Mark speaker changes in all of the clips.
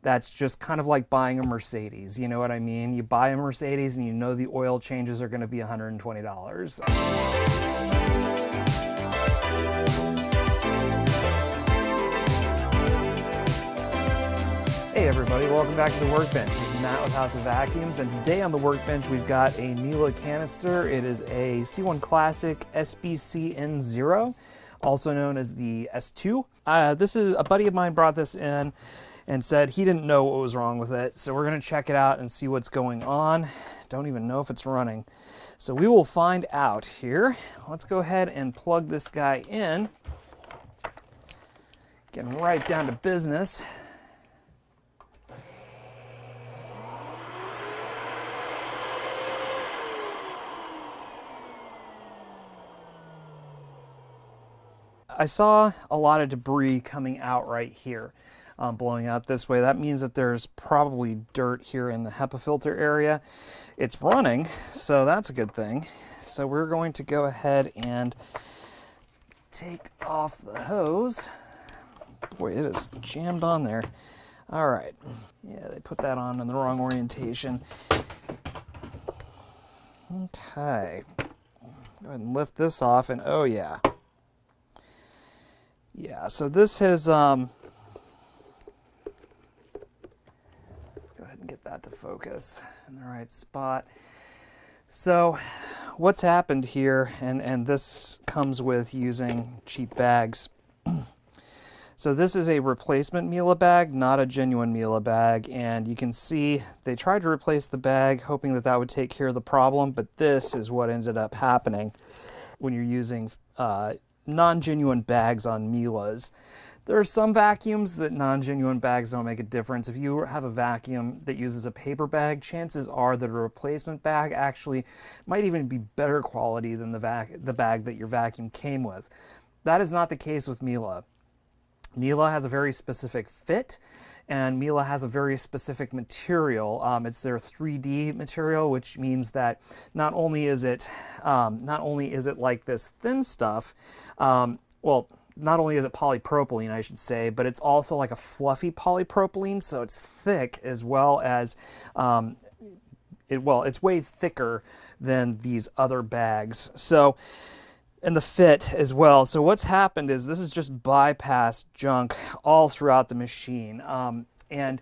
Speaker 1: That's just kind of like buying a Mercedes. You know what I mean? You buy a Mercedes and you know the oil changes are going to be $120. Hey everybody, welcome back to the Workbench. This is Matt with House of Vacuums, and today on the Workbench we've got a Miele canister. It is a C1 Classic SBCN0, also known as the S2. This is a buddy of mine brought this in and said he didn't know what was wrong with it, so we're going to check it out and see what's going on. Don't even know if it's running. So we will find out here. Let's go ahead and plug this guy in. Getting right down to business. I saw a lot of debris coming out right here, blowing out this way. That means that there's probably dirt here in the HEPA filter area. It's running, so that's a good thing. So we're going to go ahead and take off the hose. Boy, it is jammed on there. All right. Yeah, they put that on in the wrong orientation. Okay. Go ahead and lift this off, and oh yeah. Yeah, so this has, let's go ahead and get that to focus in the right spot. So what's happened here, and this comes with using cheap bags. So this is a replacement Miele bag, not a genuine Miele bag, and you can see they tried to replace the bag hoping that that would take care of the problem, but this is what ended up happening when you're using non-genuine bags on Miele's. There are some vacuums that non-genuine bags don't make a difference. If you have a vacuum that uses a paper bag, chances are that a replacement bag actually might even be better quality than the bag that your vacuum came with. That is not the case with Miele. Miele has a very specific fit, and Miele has a very specific material. It's their 3D material, which means that not only is it like this thin stuff, well, not only is it polypropylene, I should say, but it's also like a fluffy polypropylene, so it's thick as well as it's way thicker than these other bags. So. And the fit as well. So what's happened is this is just bypassed junk all throughout the machine. And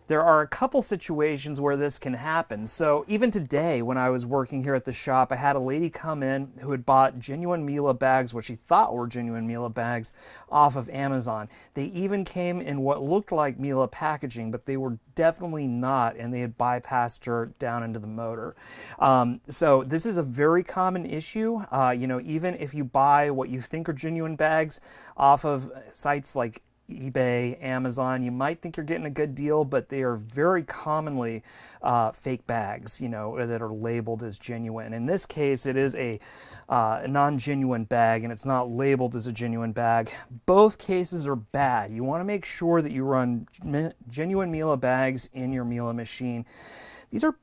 Speaker 1: there are a couple situations where this can happen. So even today, when I was working here at the shop, I had a lady come in who had bought genuine Miele bags, what she thought were genuine Miele bags, off of Amazon. They even came in what looked like Miele packaging, but they were definitely not, and they had bypassed dirt down into the motor. So this is a very common issue. Even if you buy what you think are genuine bags off of sites like eBay, Amazon, you might think you're getting a good deal, but they are very commonly fake bags, that are labeled as genuine. In this case, it is a non-genuine bag, and it's not labeled as a genuine bag. Both cases are bad. You want to make sure that you run genuine Miele bags in your Miele machine. These are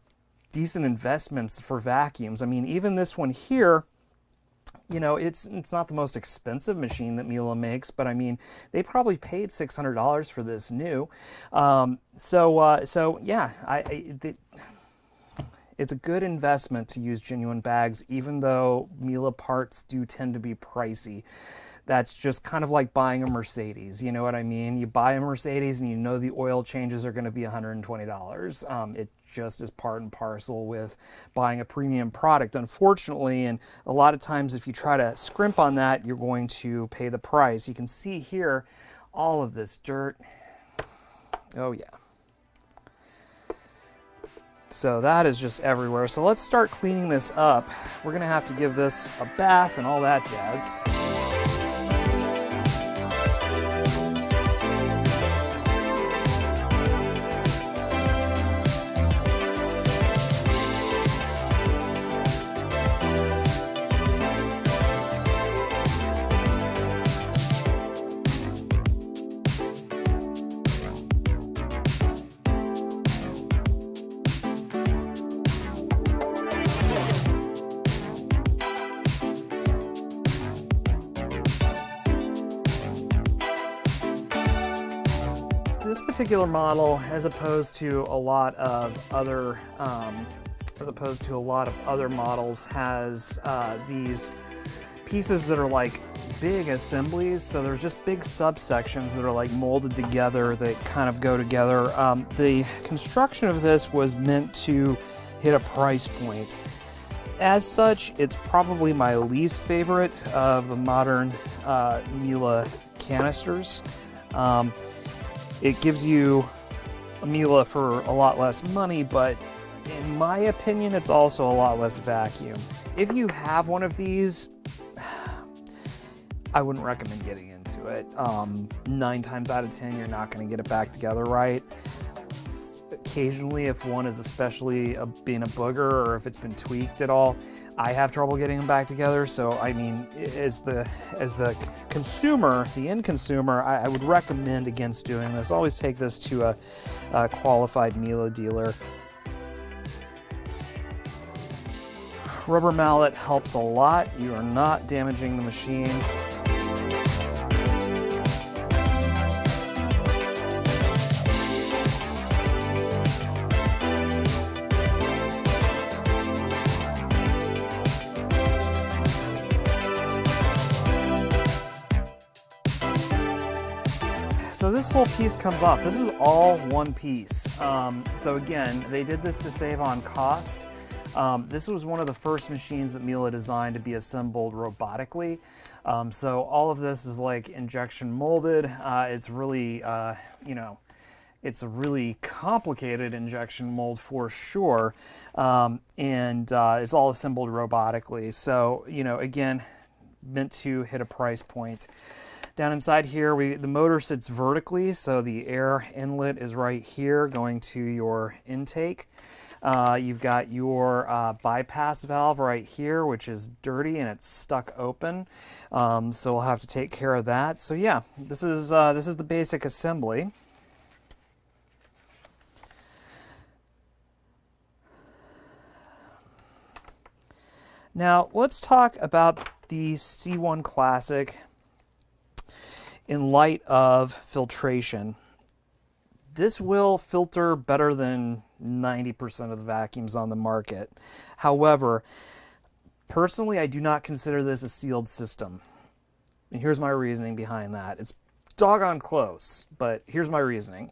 Speaker 1: decent investments for vacuums. I mean, even this one here, it's not the most expensive machine that Miele makes, but I mean, they probably paid $600 for this new. It's a good investment to use genuine bags, even though Miele parts do tend to be pricey. That's just kind of like buying a Mercedes. You know what I mean? You buy a Mercedes and you know the oil changes are going to be $120. It just is part and parcel with buying a premium product, unfortunately. And a lot of times if you try to scrimp on that, you're going to pay the price. You can see here all of this dirt. Oh yeah. So that is just everywhere. So let's start cleaning this up. We're going to have to give this a bath and all that jazz. particular model, as opposed to a lot of other models, has these pieces that are like big assemblies. So there's just big subsections that are like molded together that kind of go together. The construction of this was meant to hit a price point. As such, it's probably my least favorite of the modern Miele canisters. It gives you a Miele for a lot less money, but in my opinion, it's also a lot less vacuum. If you have one of these, I wouldn't recommend getting into it. 9 times out of 10, you're not going to get it back together right. Occasionally, if one is especially being a booger, or if it's been tweaked at all, I have trouble getting them back together. So, I mean, as the consumer, the end consumer, I would recommend against doing this. Always take this to a qualified Miele dealer. Rubber mallet helps a lot. You are not damaging the machine. So this whole piece comes off. This is all one piece. So again, they did this to save on cost. This was one of the first machines that Miele designed to be assembled robotically. So all of this is like injection molded. It's really, you know, it's a really complicated injection mold for sure. And it's all assembled robotically. So, you know, again, meant to hit a price point. Down inside here, the motor sits vertically, so the air inlet is right here going to your intake. You've got your bypass valve right here, which is dirty and it's stuck open. So we'll have to take care of that. So yeah, this is the basic assembly. Now let's talk about the C1 Classic in light of filtration. This will filter better than 90% of the vacuums on the market. However, personally, I do not consider this a sealed system. And here's my reasoning behind that. It's doggone close, but here's my reasoning.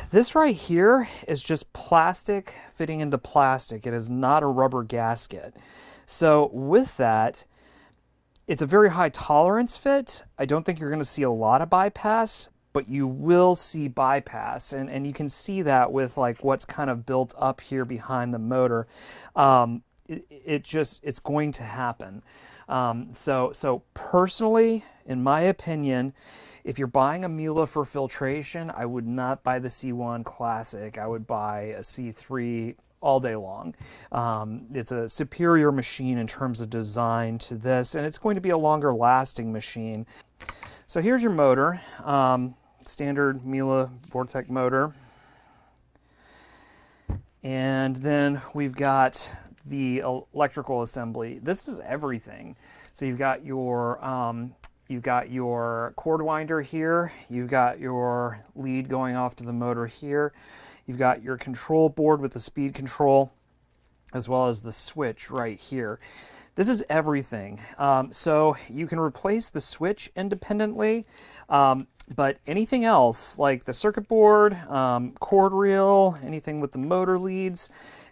Speaker 1: This right here is just plastic fitting into plastic. It is not a rubber gasket. So with that, it's a very high tolerance fit. I don't think you're going to see a lot of bypass, but you will see bypass, and you can see that with like what's kind of built up here behind the motor. It's going to happen. So personally, in my opinion, if you're buying a Miele for filtration, I would not buy the C1 Classic. I would buy a C3 all day long. It's a superior machine in terms of design to this, and it's going to be a longer lasting machine. So here's your motor, standard Miele Vortec motor. And then we've got the electrical assembly. This is everything. So you've got your cord winder here, you've got your lead going off to the motor here, you've got your control board with the speed control, as well as the switch right here. This is everything. So you can replace the switch independently, but anything else, like the circuit board, cord reel, anything with the motor leads,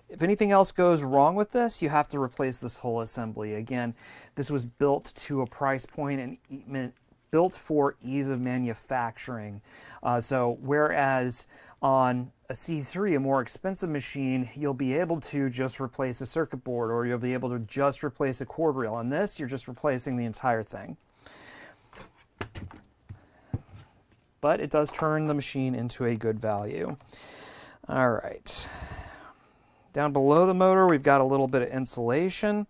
Speaker 1: if anything else goes wrong with this, you have to replace this whole assembly. Again, this was built to a price point and built for ease of manufacturing. So whereas on a C3, a more expensive machine, you'll be able to just replace a circuit board, or you'll be able to just replace a cord reel. On this, you're just replacing the entire thing. But it does turn the machine into a good value. All right. Down below the motor, we've got a little bit of insulation.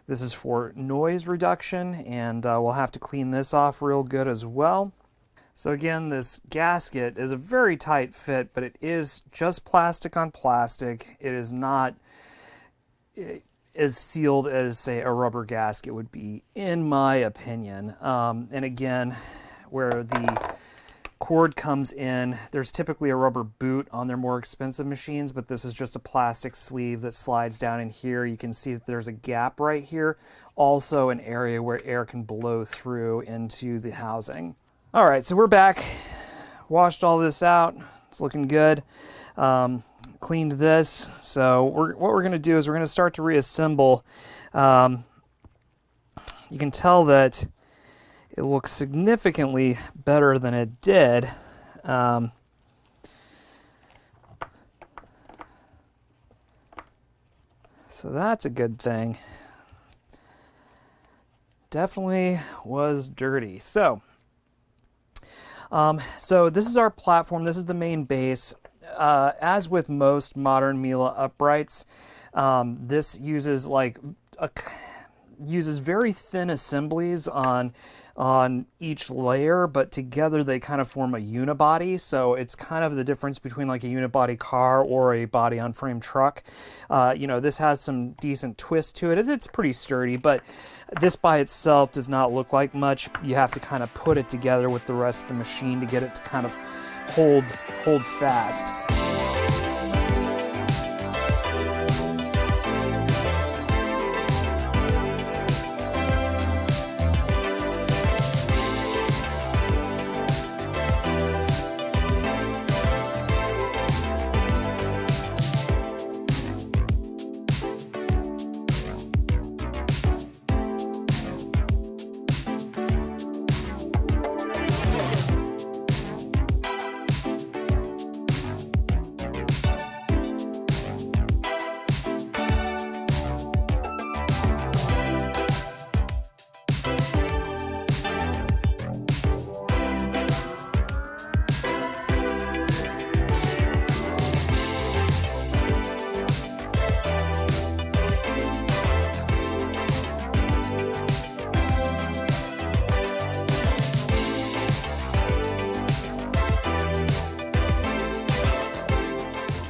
Speaker 1: This is for noise reduction, and we'll have to clean this off real good as well. So again, this gasket is a very tight fit, but it is just plastic on plastic. It is not as sealed as, say, a rubber gasket would be, in my opinion. And again, where the cord comes in. There's typically a rubber boot on their more expensive machines, but this is just a plastic sleeve that slides down in here. You can see that there's a gap right here. Also an area where air can blow through into the housing. All right, so we're back. Washed all this out. It's looking good. Cleaned this. So what we're going to do is we're going to start to reassemble. You can tell that it looks significantly better than it did. So that's a good thing. Definitely was dirty. So this is our platform. This is the main base. As with most modern Miele uprights, this uses uses very thin assemblies on each layer, but together they kind of form a unibody. So it's kind of the difference between like a unibody car or a body on frame truck. You know, this has some decent twist to it. It's pretty sturdy, but this by itself does not look like much. You have to kind of put it together with the rest of the machine to get it to kind of hold fast.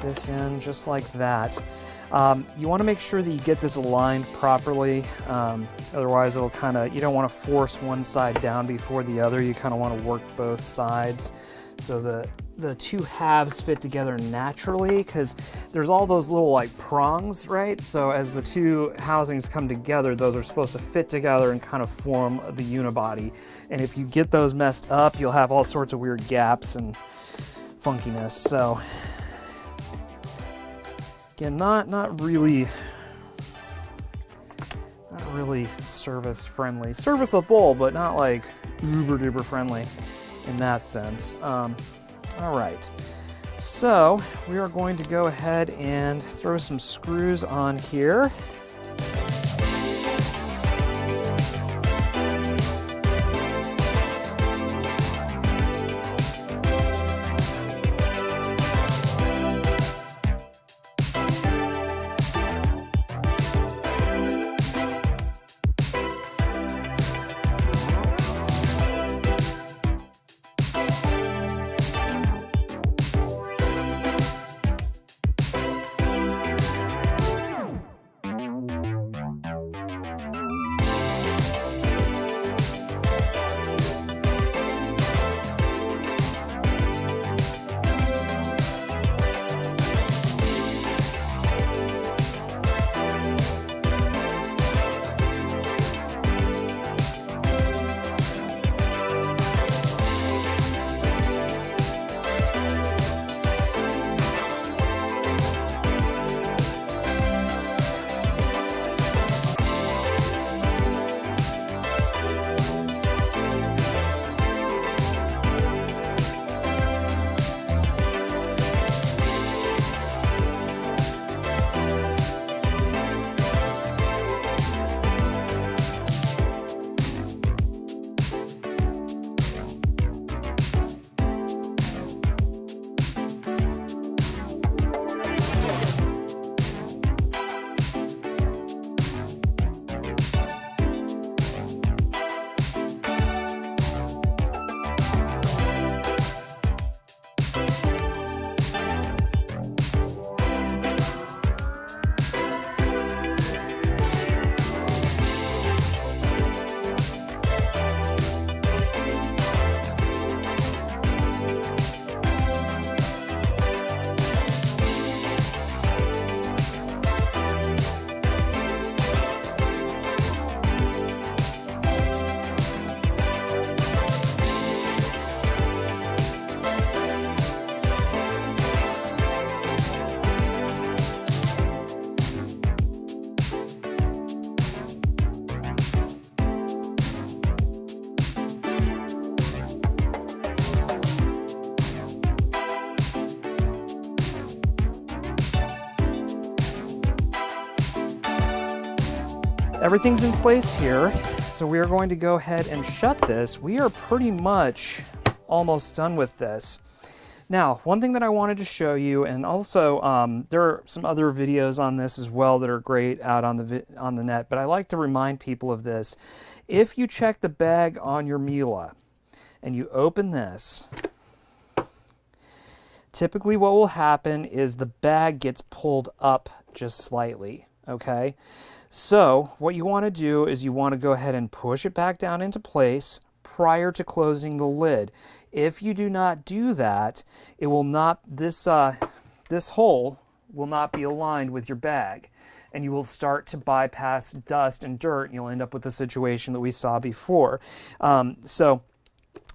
Speaker 1: This in just like that. You want to make sure that you get this aligned properly, otherwise it'll kind of, you don't want to force one side down before the other. You kind of want to work both sides so the two halves fit together naturally, because there's all those little like prongs, right? So as the two housings come together, those are supposed to fit together and kind of form the unibody. And if you get those messed up, you'll have all sorts of weird gaps and funkiness. So again, not really service friendly. Serviceable, but not like uber duper friendly in that sense. All right, so we are going to go ahead and throw some screws on here. Everything's in place here, so we are going to go ahead and shut this. We are pretty much almost done with this. Now, one thing that I wanted to show you, and also there are some other videos on this as well that are great out on the net, but I like to remind people of this. If you check the bag on your Miele and you open this, typically what will happen is the bag gets pulled up just slightly, okay? So what you want to do is you want to go ahead and push it back down into place prior to closing the lid. If you do not do that, it will not, this hole will not be aligned with your bag, and you will start to bypass dust and dirt, and you'll end up with the situation that we saw before. So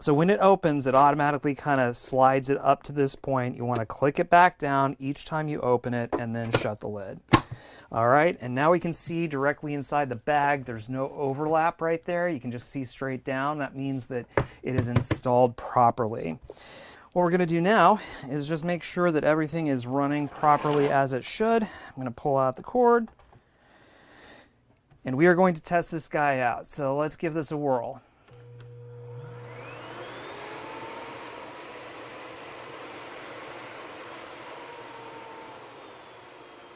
Speaker 1: when it opens, it automatically kind of slides it up to this point. You want to click it back down each time you open it and then shut the lid. All right, and now we can see directly inside the bag. There's no overlap right there. You can just see straight down. That means that it is installed properly. What we're going to do now is just make sure that everything is running properly as it should. I'm going to pull out the cord, and we are going to test this guy out. So let's give this a whirl.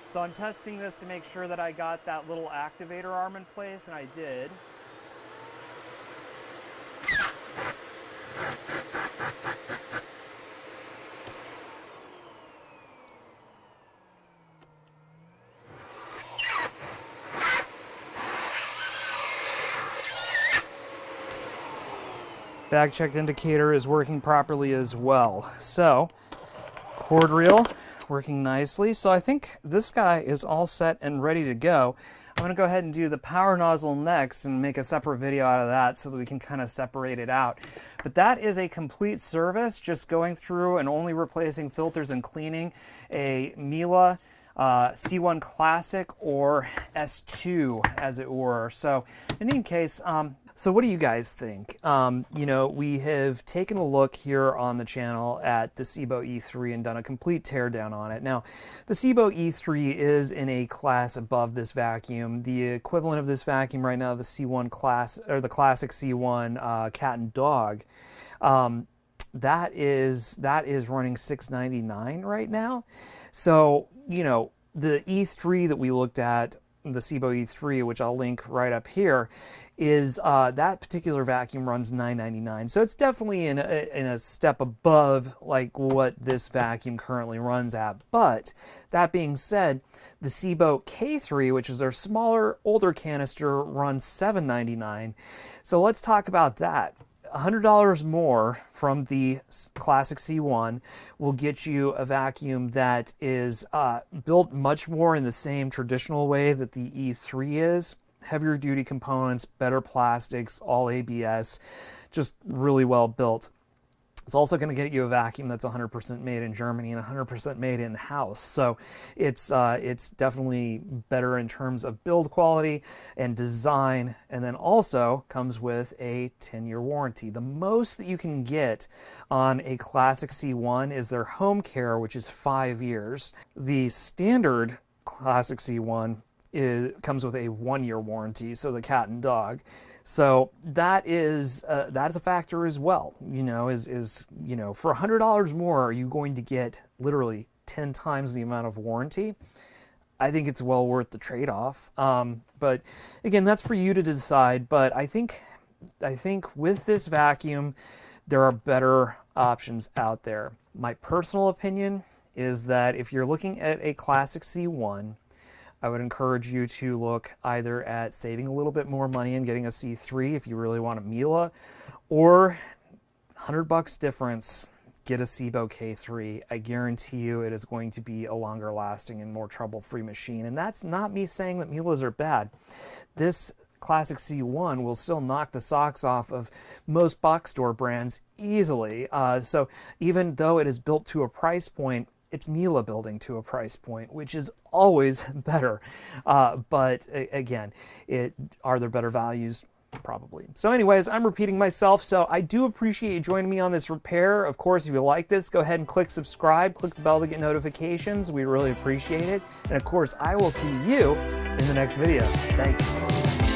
Speaker 1: So I'm testing this to make sure that I got that little activator arm in place, and I did. Bag check indicator is working properly as well. So, cord reel working nicely. So I think this guy is all set and ready to go. I'm going to go ahead and do the power nozzle next and make a separate video out of that so that we can kind of separate it out. But that is a complete service, just going through and only replacing filters and cleaning a Miele C1 Classic or S2 as it were. So in any case, so what do you guys think? You know, we have taken a look here on the channel at the Sebo E3 and done a complete teardown on it. Now, the Sebo E3 is in a class above this vacuum. The equivalent of this vacuum right now, the C1 class, or the Classic C1 Cat and Dog, that is running $699 right now. So, you know, the E3 that we looked at, the Sebo E3, which I'll link right up here, is that particular vacuum runs $999. So it's definitely in a step above like what this vacuum currently runs at. But that being said, the Sebo K3, which is their smaller, older canister, runs $799. So let's talk about that. $100 more from the Classic C1 will get you a vacuum that is built much more in the same traditional way that the E3 is. Heavier duty components, better plastics, all ABS, just really well built. It's also going to get you a vacuum that's 100% made in Germany and 100% made in-house. So it's definitely better in terms of build quality and design, and then also comes with a 10-year warranty. The most that you can get on a Classic C1 is their home care, which is 5 years. The standard Classic C1 comes with a 1-year warranty, so the Cat and Dog. So that is a factor as well. You know, you know, for $100 more, are you going to get literally 10 times the amount of warranty? I think it's well worth the trade-off. But again, that's for you to decide. But I think with this vacuum, there are better options out there. My personal opinion is that if you're looking at a Classic C1, I would encourage you to look either at saving a little bit more money and getting a C3 if you really want a Miele, or $100 difference, get a Sebo K3. I guarantee you it is going to be a longer lasting and more trouble-free machine. And that's not me saying that Mieles are bad. This Classic C1 will still knock the socks off of most box store brands easily. So even though it is built to a price point, it's Miele building to a price point, which is always better. But again, are there better values? probably. So anyways, I'm repeating myself, so I do appreciate you joining me on this repair. Of course, if you like this, go ahead and click subscribe, click the bell to get notifications. We really appreciate it. And of course, I will see you in the next video. Thanks.